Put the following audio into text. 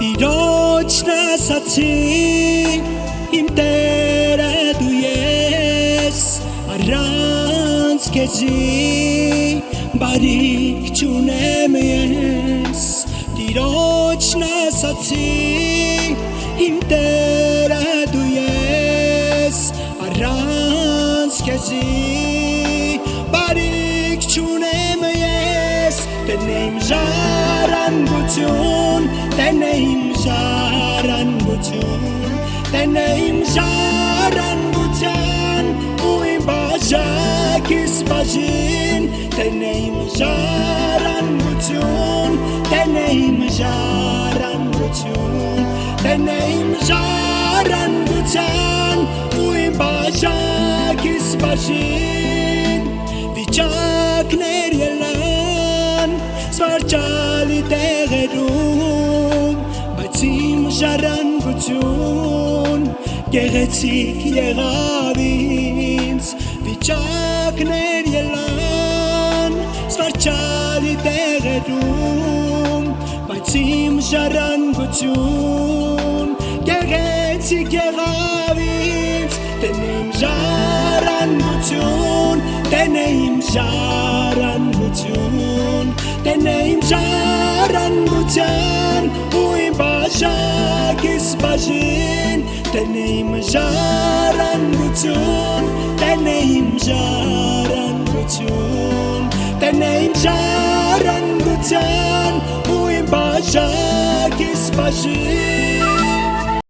Տիրոջն ասացի իմ Տերը դու ես առանց քեզի բարիք չունեմ ես Տիրոջն ասացի իմ Տերը դու ես առանց քեզի բարիք չունեմ ես Տենեմ ժառանգություն Տենեմ ժառանգություն Տենեմ ժառանգության ու իմ բաժակիս բաժին Տենեմ ժառանգություն Տենեմ ժառանգություն Տենեմ ժառանգության ու իմ բաժակիս բաժին Վիճակներ ելան սվարջալի տեղերում Բայց իմ ժառանգություն գեղեցիկ եղավ ինձ Վիճակներ ելան սվարջալի տեղերում Բայց իմ ժառանգություն գեղեցիկ եղավ ինձ Տենեմ ժառանգություն Տենեմ ժառանգություն Տենեմ ժառանգության ու իմ բաժակիս բաժին Տենեմ ժառանգություն Տենեմ ժառանգություն Տենեմ ժառանգության ու իմ բաժակիս բաժին